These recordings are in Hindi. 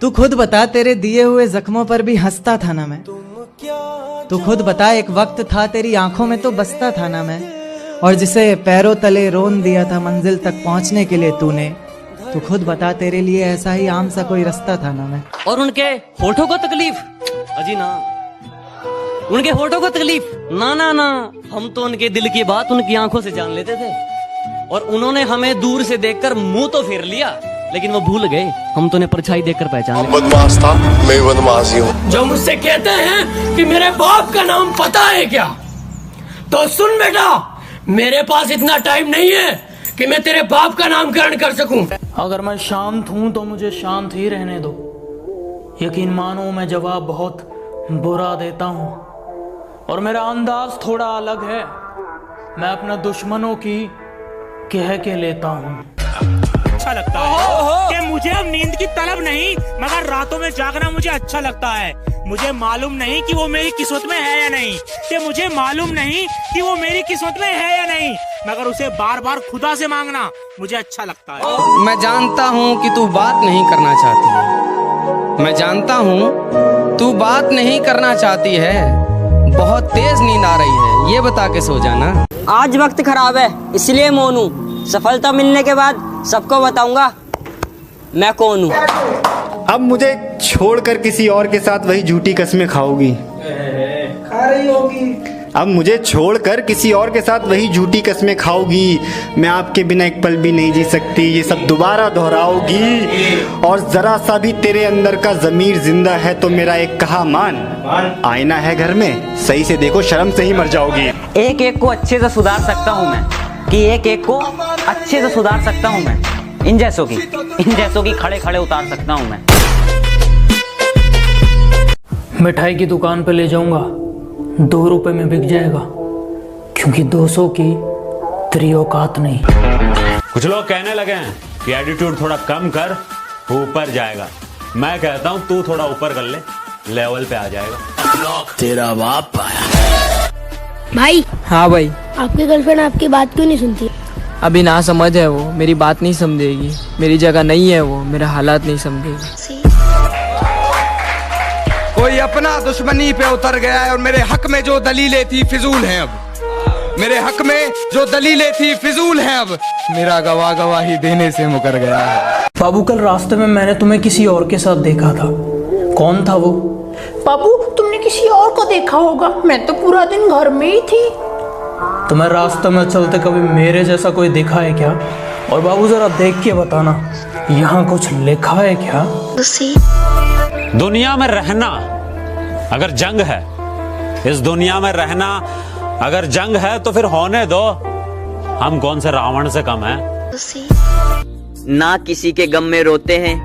तू खुद बता, तेरे दिए हुए जख्मों पर भी हंसता था ना मैं। तू खुद बता, एक वक्त था तेरी आंखों में तो बसता था ना मैं। और जिसे पैरों तले रोन दिया था मंजिल तक पहुंचने के लिए तूने, तू खुद बता, तेरे लिए ऐसा ही आम सा कोई रास्ता था ना मैं। और उनके होठों को तकलीफ, अजी ना, उनके होठों को तकलीफ ना ना ना, हम तो उनके दिल की बात उनकी आंखों से जान लेते थे। और उन्होंने हमें दूर से देखकर मुंह तो फेर लिया, लेकिन वो भूल गए हम तो उन्हें परछाई देखकर पहचान लिया। बदमाश था, मैं बदमाश ही हूँ। जो मुझसे कहते हैं कि मेरे बाप का नाम पता है क्या, तो सुन बेटा, मेरे पास इतना टाइम नहीं है कि मैं तेरे बाप का नामकरण कर सकूं। अगर मैं शांत हूं तो मुझे शांत ही रहने दो। यकीन मानो मैं जवाब बहुत बुरा देता हूं और मेरा अंदाज थोड़ा अलग है। मैं अपना दुश्मनों की कह के लेता हूं। अच्छा लगता है कि मुझे अब नींद की तलब नहीं, मगर रातों में जागना मुझे अच्छा लगता है। मुझे मालूम नहीं कि वो मेरी किस्मत में है या नहीं, कि मुझे मालूम नहीं कि वो मेरी किस्मत में है या नहीं, मगर उसे बार बार खुदा से मांगना मुझे अच्छा लगता है। मैं जानता हूँ कि तू बात नहीं करना चाहती है। मैं जानता हूँ तू बात नहीं करना चाहती है। बहुत तेज नींद आ रही है, ये बता के सो जाना। आज वक्त खराब है इसलिए मौन हूँ। सफलता मिलने के बाद सबको बताऊंगा मैं कौन हूँ। अब मुझे छोड़कर किसी और के साथ वही झूठी कस्में खाओगी, खा रही होगी। अब मुझे छोड़कर किसी और के साथ वही झूठी कस्में खाओगी। मैं आपके बिना एक पल भी नहीं जी सकती, ये सब दोबारा दोहराओगी। और जरा सा भी तेरे अंदर का जमीर जिंदा है तो मेरा एक कहा मान। आईना है घर में, सही से देखो, शर्म से ही मर जाओगी। एक एक को अच्छे से सुधार सकता हूँ मैं, कि एक एक को अच्छे से सुधार सकता हूँ मैं। इन जैसों की खड़े खड़े उतार सकता हूँ मैं। मिठाई की दुकान पे ले जाऊंगा, 2 रुपए में बिक जाएगा, क्योंकि 200 की तेरी औकात नहीं। कुछ लोग कहने लगे हैं कि एटीट्यूड थोड़ा कम कर, ऊपर जाएगा। मैं कहता हूँ तू थोड़ा ऊपर कर ले, लेवल पे आ जाएगा। तेरा बाप आया। भाई। हाँ भाई। आपकी गर्लफ्रेंड आपकी बात क्यों नहीं सुनती? अभी ना समझ है वो, मेरी बात नहीं समझेगी। मेरी जगह नहीं है वो, मेरा हालात नहीं समझेगी। कोई अपना दुश्मनी पे उतर गया है और मेरे हक में जो दलीलें थी फिजूल हैं। अब मेरे हक में जो दलीलें थी फिजूल हैं। अब मेरा गवाह गवाही देने से मुकर गया है। बाबू कल रास्ते में मैंने तुम्हें किसी और के साथ देखा था। कौन था वो? बाबू तुमने किसी और को देखा होगा, मैं तो पूरा दिन घर में ही थी। तुम्हें रास्ते में चलते कभी मेरे जैसा कोई देखा है क्या? और बाबू जरा देख के बताना, यहाँ कुछ लिखा है क्या? दुनिया में रहना अगर जंग है, इस दुनिया में रहना अगर जंग है तो फिर होने दो। हम कौन से रावण से कम हैं? ना किसी के गम में रोते हैं,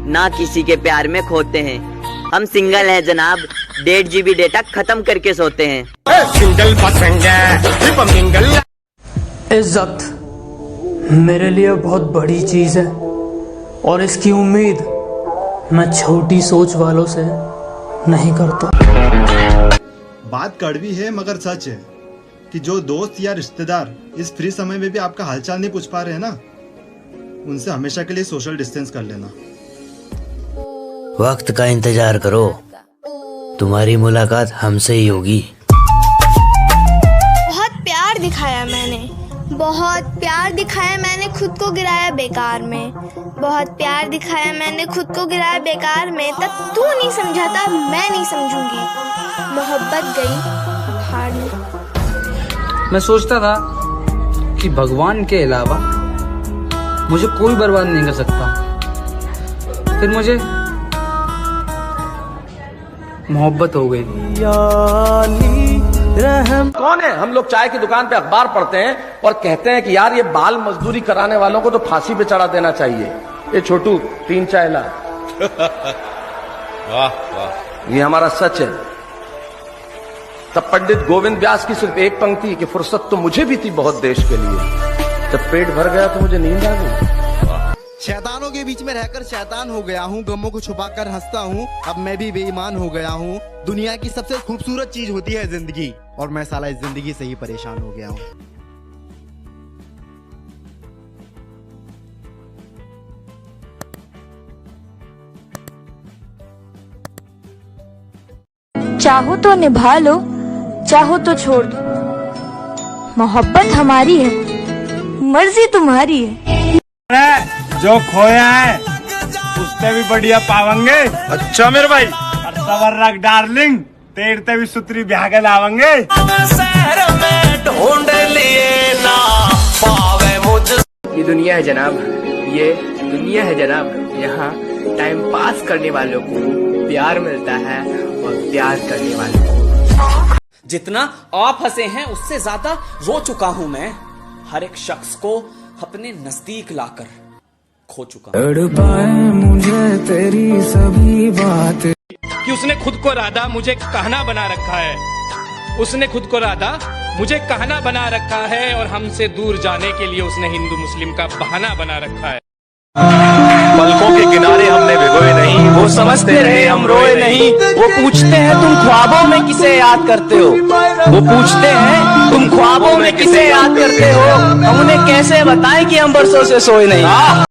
ना किसी के प्यार में खोते हैं। हम सिंगल हैं जनाब, 1.5 GB डेटा खत्म करके सोते हैं। इज्जत मेरे लिए बहुत बड़ी चीज है और इसकी उम्मीद मैं छोटी सोच वालों से नहीं करता। बात कड़वी है मगर सच है कि जो दोस्त या रिश्तेदार इस फ्री समय में भी आपका हालचाल नहीं पूछ पा रहे हैं ना, उनसे हमेशा के लिए सोशल डिस्टेंस कर लेना। वक्त का इंतजार करो, तुम्हारी मुलाकात हमसे ही होगी। बहुत प्यार दिखाया मैंने, बहुत प्यार दिखाया मैंने, खुद को गिराया बेकार में। बहुत प्यार दिखाया मैंने, खुद को गिराया बेकार में। तब तू नहीं समझा था, मैं नहीं समझूंगी। मोहब्बत गई हार में। मैं सोचता था कि भगवान के अलावा मुझे कोई बर्बाद नहीं कर सकता। फिर मुझे मोहब्बत हो गई। कौन है? हम लोग चाय की दुकान पे अखबार पढ़ते हैं और कहते हैं कि यार ये बाल मजदूरी कराने वालों को तो फांसी पे चढ़ा देना चाहिए। ये छोटू 3 चाय ला। वाह वाह, ये हमारा सच है। तब पंडित गोविंद व्यास की सिर्फ एक पंक्ति कि फुर्सत तो मुझे भी थी बहुत देश के लिए। जब पेट भर गया तो मुझे नींद आ गई। शैतानों के बीच में रहकर शैतान हो गया हूँ, गमों को छुपाकर हंसता हूँ। अब मैं भी बेईमान हो गया हूँ। दुनिया की सबसे खूबसूरत चीज होती है जिंदगी, और मैं साला इस जिंदगी से ही परेशान हो गया हूँ। चाहो तो निभा लो, चाहो तो छोड़ दो। मोहब्बत हमारी है, मर्जी तुम्हारी है। जो खोया है उससे भी बढ़िया पावेंगे। अच्छा मेरे भाई, सबर रख डार्लिंग, तेरते भी सुतरी ब्याह के लावेंगे। ढूंढ लिए ना पावे मुझ। ये दुनिया है जनाब, ये दुनिया है जनाब। यहाँ टाइम पास करने वालों को प्यार मिलता है और प्यार करने वालों को। जितना आप हंसे हैं उससे ज्यादा रो चुका हूं मैं। हर एक शख्स को अपने नजदीक लाकर खो चुका हूं। मुझे तेरी सभी बातें कि उसने खुद को राधा मुझे कहना बना रखा है, उसने खुद को राधा मुझे कहना बना रखा है, और हमसे दूर जाने के लिए उसने हिंदू मुस्लिम का बहाना बना रखा है। पलकों के किनारे हमने भिगोए नहीं, वो समझते रहे हम रोए नहीं। वो पूछते हैं तुम ख्वाबों में किसे याद करते हो, वो पूछते हैं तुम ख्वाबों में किसे याद करते हो। हम उन्हें कैसे बताएं कि हम बरसों से सोए नहीं।